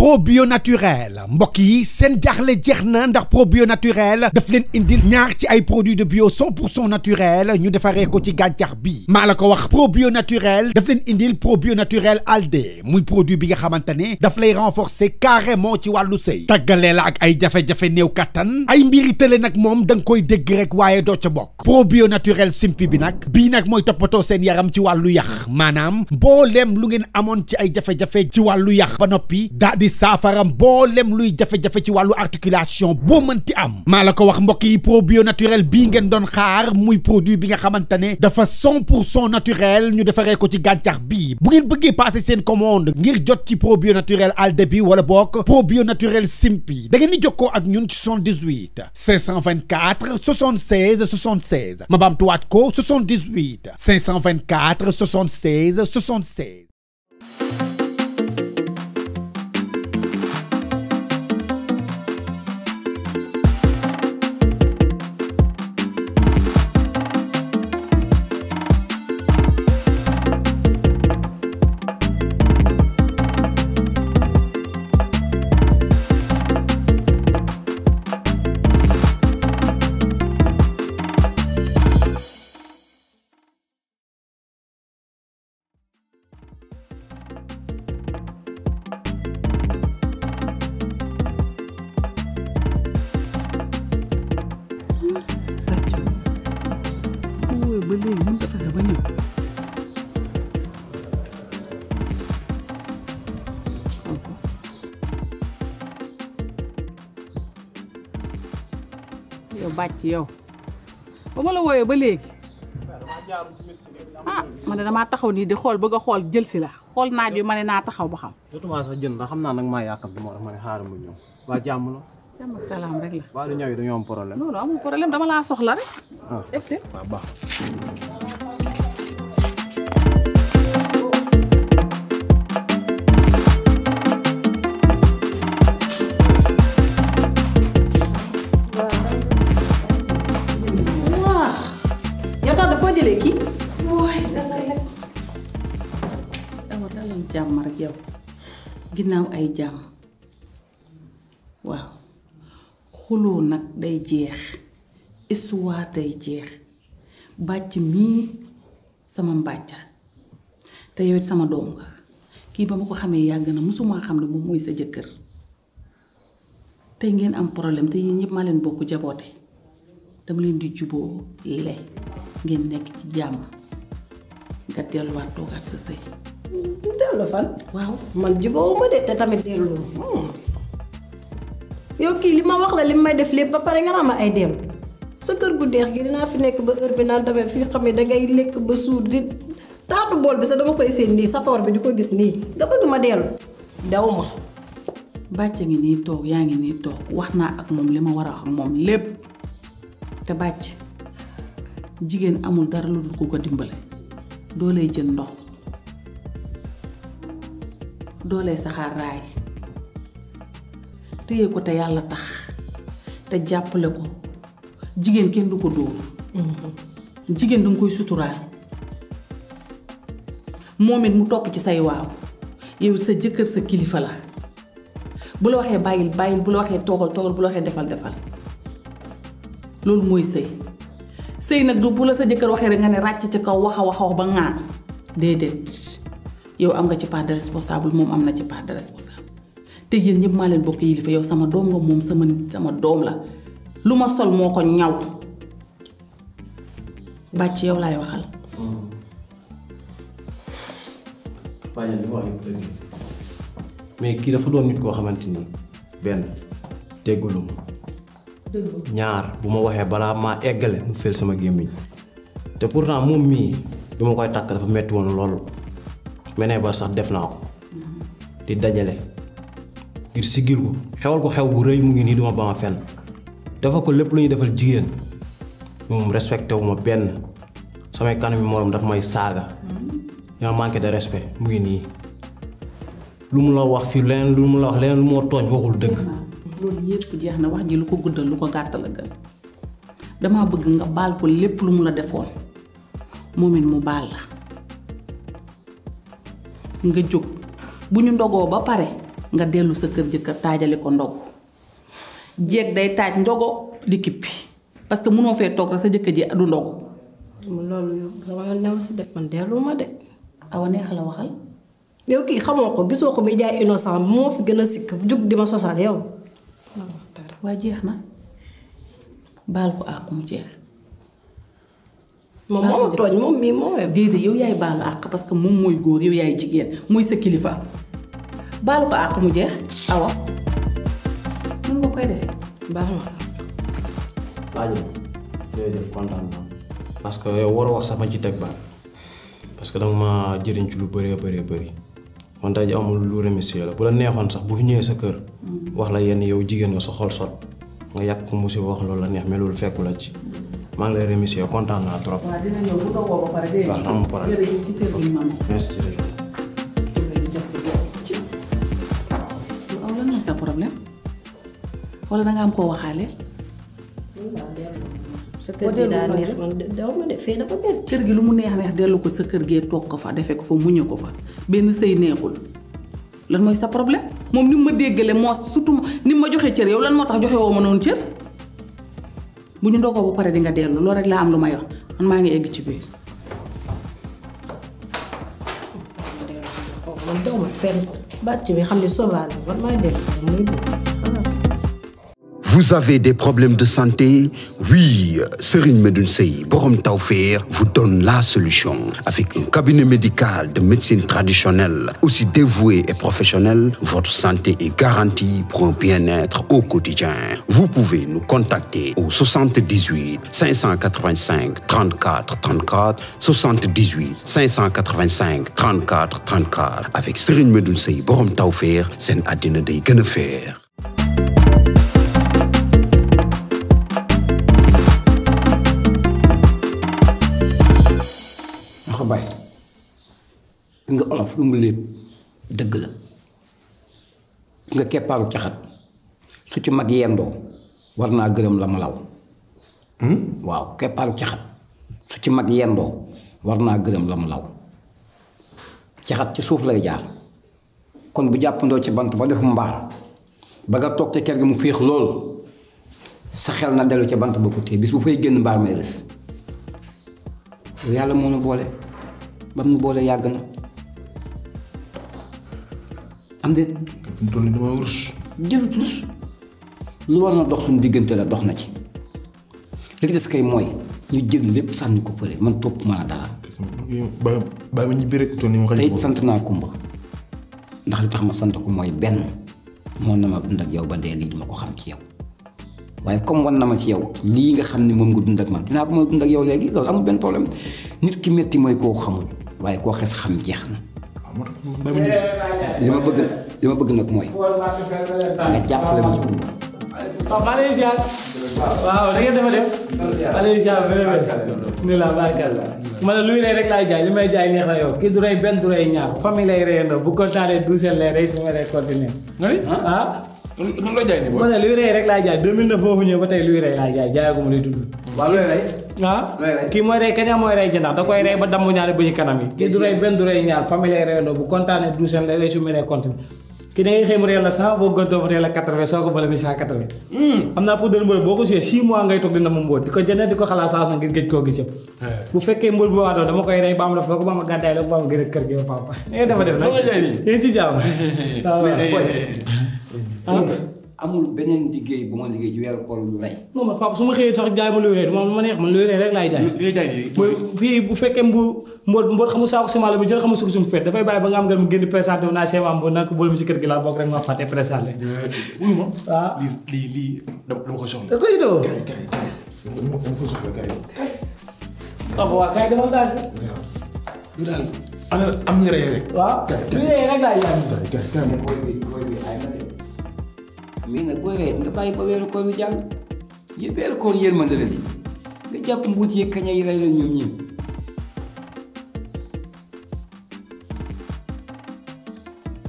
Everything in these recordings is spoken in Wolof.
probio naturel mbokk yi seen jaaxle jeex na ndax probio naturel daf leen indil ñaar ci ay produits de bio 100% naturel ñu defaree ko ci gàncax bi maa la ko wax probio naturel daf leen indil probio naturel alde muy produit bi nga xamante ne daf lay renforcer carrément ci wàllu sëy tàggalee la ak ay jafe-jafe néew kattan ay mbiri tële nag moom da nga koy dégg rek waaye doo ca bokk probio naturel simpi bi nag bii nag mooy toppatoo seen yaram ci wàllu yax maanaam mbooleem lu ngeen amoon ci ay jafe-jafe ci wàllu yax ba noppi daa di saafaram mboolem luy jafe-jafe ci wàllu articulation boo mënti am maa la ko wax mbokk yi probio naturel bii ngeen doon xaar muy produit bi nga xamante ne dafa 100% naturel ñu defaree ko ci gàncax bii bu ngeen bëggee passer seen commande ngir jot ci probio naturel alde bi wala bokk probio naturel simpi da ngeen di jokkoo ak ñun ci 78 524 76 76 ma baamtuwaat ko 78 524 76 76. ba léegi mën ko fexe ba ñëw yow bàcc yow ba ma la wooyee ba léegi man de damaa taxaw nii di xool bëgg a xool jël si la xool naaj wi ma ne naa taxaw ba xam jotuma sax jënd ndax xam naa nag maa yàqam bi moo tax ma ne xaaral ma ñëw waa jàmm la jàmm ak salaam rek la waa lu ñëw yi dañoo am problème non non amul problème dama laa soxla rek egsi waaw baax jàmm rek yow ginnaaw ay jàmm waaw xuloo nag day jeex histoire day jeex bàcc mii sama mbàcca te yow it sama doom nga kii ba ma ko xamee yàgg na mësumaa xam ne moom mooy sa jëkkër tey ngeen am problème te yéen ñëpp maa leen bokk jaboote dama leen di juboo le ngeen nekk ci jàmm nga delluwaat toogaat sa sëy dellu fan. waaw man jubóowuma de te tamit dellu. yow kii li ma wax la li may def lépp ba pare nga naa ma ay dellu sa kër gu deex gi dinaa fi nekk ba heure bi naan tamit fii xam ne dangay lekk ba suur di taatu bool bi sax dama koy seen nii safoor bi di ko gis nii nga bëgg ma dellu daw ma. bàcc ngi nii toog yaa ngi nii toog wax naa ak moom li ma war a wax ak moom lépp te bàcc jigéen amul dara lu dul ko dimbale doo lay jël ndox. doolee saxaar raay téye ko te yàlla tax te jàppale ko jigéen kenn du ko dóor jigéen danga koy suturaal moom it mu topp ci say waaw yow sa jëkkër sa kilifa la bu la waxee bàyyil bàyyil bu la waxee toogal toogal bu la waxee defal defal loolu mooy sëy sëy nag du bu la sa jëkkër waxee rek nga ne ràcc ci kaw wax a wax ba ŋaan déedéet yow am nga ci part de responsable moom am na ci part de responsable te yéen ñëpp maa leen bokk yilifa yow sama doom nga moom sama doom la lu ma sol moo ko ñaw bàcc yow laay waxal. waaye li ma wax yëpp dëgg mais kii dafa doon nit koo xamante ni benn déggalu ma ñaar bu ma waxee balaa maa eggale mu fel sama gémmiñ te pourtant moom mii bi ma koy takk dafa metti woon loolu. menee bar sax def naa ko di dajale ngir siggil ko xewal ko xew bu rëy mu ngi nii duma ba ma fenn dafa ko lépp lu ñuy defal jigéen moom respecté wu ma benn samay kanam yi moroom dafa may saaga ñoo manqué de respect mu ngi nii lu mu la wax fii leneen lu mu la wax leneen lu moo tooñ waxul dëgg loolu yépp jeex na wax ji lu ko guddal lu ko gàttal a gën damaa bëgg nga baal ko lépp lu mu la defoon moom it mu baal la nga jóg bu ñu ndogoo ba pare nga dellu sa kër jëkkër taajale ko ndogu jeeg day taaj ndogo di kippi parce que mënoo fee toog rek sa jëkkër ji du ndogu. loolu sama new si def man dellu ma de. awa neex la waxal. yow kii xamoo ko gisoo ko muy jaay innocent moo fi gën a sikk jug di ma sosal yow. waa jeex na baal ko àq mu jeex. moom moo tooñ moom mii moo déedéet yow yaay baalu àq parce que moom mooy góor yow yaay jigéen mooy sa kilifa baalu ko àq mu jeex awa mun nga koy defee. baax na. laajal yooyu def kontaan na parce que yow war a wax sax ma ci teg baat parce que danga ma jëriñ ci lu bëree bëri kon tey amul lu remercier la bu la neexoon sax bu fi ñëwee sa kër wax la yenn yow jigéen nga sa xol sot nga yàq ko musiba wax loolu la neex mais loolu fekku la ci maa ngi lay remercier kontaan naa trop. waaw dina ñëw bu dogoo ba pare dégg nga. waaw amul problème jërëjëf ci kër gi maman. merci jërëjëf. aw lan mooy sa problème wala danga am koo waxaale. sa kër gi daa neex man daw ma de fee dafa métti. kër gi lu mu neex neex dellu ko sa kër gee toog ko fa defee ko fa muñe ko fa benn sëy neexul lan mooy sa problème moom ni mu ma déggale moo surtout ni mu ma joxee cër yow lan moo tax joxe woo ma noonu cër bu ñu ndogoo ba pare di nga dellu loolu rek laa am lu may wax man maa ngi egg ci biir. man daw ma fenn bàcc mi xam ne sauvage man maay dellu muy Vous avez des problèmes de santé? Oui, Serigne Medoune Sey Borom Tawfekh vous donne la solution. Avec un cabinet médical de médecine traditionnelle, aussi dévoué et professionnel, votre santé est garantie pour un bien-être au quotidien. Vous pouvez nous contacter au 78 585 34 34, 78 585 34 34. Avec Serigne Medoune Sey Borom Tawfekh, seen àddina day gën a feer. bay nga olof lu mu lépp dëgg la nga keppaaru caxat su ci mag yendoo war naa gërëm la mu law waaw keppaaru caxat su ci mag yendoo war naa gërëm la mu law caxat ci suuf lay jaar kon bu jàppandoo ci bant ba defu mbaar ba nga toog ca kër gi mu féex lool sa xel na dellu ca bant ba ko téye bis bu fay génn mbaar may rës yàlla moo nu boole bam nu boole yàgg na am de fi mu toll nii dama rus. jërut rus lu war na dox suñu diggante la dox na ci li des kay mooy ñu jël lépp sànni ko fële man topp mën a dara bàyyi ma ñibbi rek toll nii ma tey sant naa Kumba ndax li tax ma sant ko mooy benn moo na ma dund ak yow ba dee lii duma ko xam ci yow waaye comme wan na ma ci yow lii nga xam ne moom nga dund ak man dinaa ko mën a dund ak yow léegi loolu amul benn problème nit ki metti mooy koo xamul waaye koo xes xam jeex na li ma bëgg nag mooy nga jàppale ma ci Kumba. waaw maa ngi lay ziar. waaw da ngeen dafa def. maa ngi lay ziar vraiment. alhamdulilah barakalla. ma ne luy rey rek laay jaay li may jaay neex na yow kii du rey benn du rey ñaar famille lay reyandoo bu kontaanee doucelle lay rey su ma rey continuer. nga ni ah. lu la jaay nii booy. ma ne luy rey rek laay jaay 2009 boobu ñëw ba tey luy rey laay jaay jaayaguma luy tudd. waaw looy rey. ah kii mooy rey kaña mooy rey jëndax da koy rey ba damm ñaari bëñu kanam yi kii du rey benn du rey ñaar famille lay reyandoo bu kontaanee doucelle lay rey su ma rey continuer. kii da ngay xëy mu rey la 100 boo gëntoo mu rey la 80 soo ko bala mi 180. am naa pour mbër boo ko suyee 6 mois ngay toog dina ma mbóot di ko jëndee di ko xalaat saa na ngir gëj koo gis yëpp. bu fekkee mbër bu waatoo dama koy rey ba am la foog ba ma gàddaay la ba ma gën a kër gi yow papa. ngeen dafa def nag yéen ci jàmm. waaw amul beneen liggéey bu ma liggéey ci weeru koor lu rey. non man papa su ma xëyee sax jaay ma luy rey du ma neex man luy rey rek laay jaay. li jaay nii. fii bu fekkee mboot xamul saako ciment la bi jël xamul suko sumu fet dafay bàyyi ba nga am nga mu génn présenté wu naa ciment mboot nag boole mi ci kër gi laa bokk rek ma fàtte présenté. wuyu ma. waaw lii dama ko soxla. da koy itoo. kay dama ko soxla kay. papa waa kay demal daal. yu daal am nga rey rek. waaw luy rey rek laay jaay. kay man mais nag booy rey nga bàyyi ba weeru koor yu jàll yéen weeru koor yërmande la li nga jàpp mbuut yi kaña yi rey leen ñoom ñëpp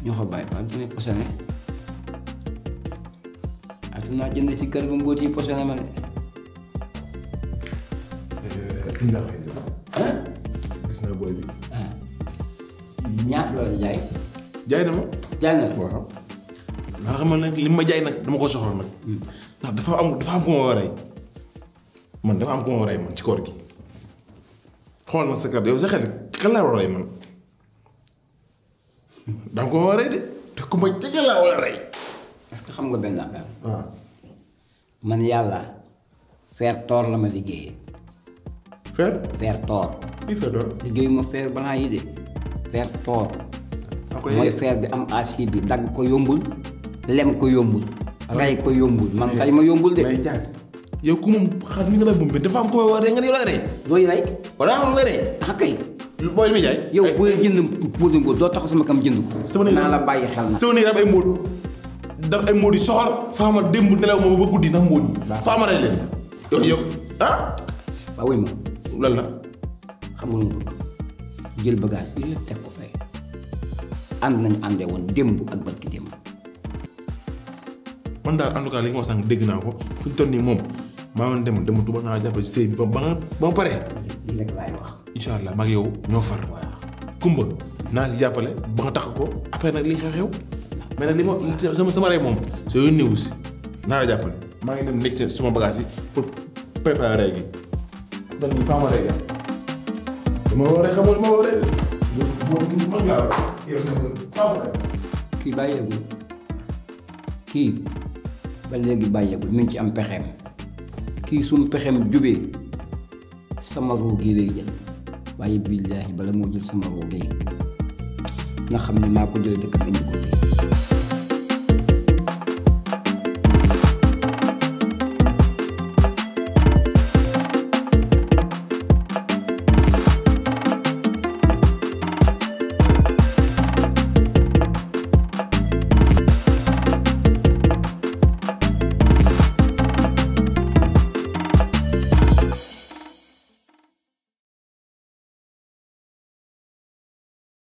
ñoo ko bàyyi ba damay posone ati naa jënd ci kër ga mbuut yi posone ma de gis naa booy bi. ñaata la la jaay jaay na ma. jaay na la waaw. ndax xam nga li ma jaay nag dama ko soxla nag. ndax dafa am ku ma war a rey man dafa am ku ma war a rey man ci koor gi xool ma sa kër yow sa xel kan laa war a rey man danga ko war a rey de te ku ma jege laa war a rey. est-ce que xam nga benn affaire. waaw. man yàlla fer toor la ma liggéeyee. fer toor. lii fer toor. liggéeyuma fer balaa yi de fer toor. mooy fer bi am acier bi dagg ko yombul lem ko yombul rey ko yombul man fay ma yombul de. mais jaay yow ku moom xam ni nga lay bombe dafa am ko war a rey nga ne yow lay rey. looy rey. wala am lu may rey. ah kay. booy li muy jaay. yow booy jënd pour ni doo tax sama kam jënd ko. sama naa la bàyyi xel na. sama néeg daf ay mbóot daf ay mbóot yu soxor faama démb nelaw ma ba guddi ndax mbóot yi. faama rey leen. yow ah. waaw wuy ma. lan la. xamul nga jël bagage yi yëpp teg ko fay ànd nañu àndee woon démb ak barki démb. man daal en tout cas li nga wax sànq dégg naa ko fu ñu toll nii moom maa ngi dem dama tuba naa jàppale sëy bi ba ma pare. lii rek laay wax. incha allah maa ngi yow ñoo far. kumba naa si jàppale ba nga tax ko après nag li xew-xew mais nag li ma sama rey moom soo yónnee wu si naa la jàppale maa ngi dem nekk ci suma bagage yi pour préparer rey gi donc ñu faa ma rey ga dama war a xamoo li ma war a rey boo mag laa war a yow sama kër faa ma rey. kii bàyyeegul kii ba léegi bàyyeegul mi ngi ci am pexeem kii sumu pexeem jubee sama ruu gi lay jël waaye billaahi bala moo jël sama ruu gi nga xam ne maa ko jëlee dëkk bi indi ko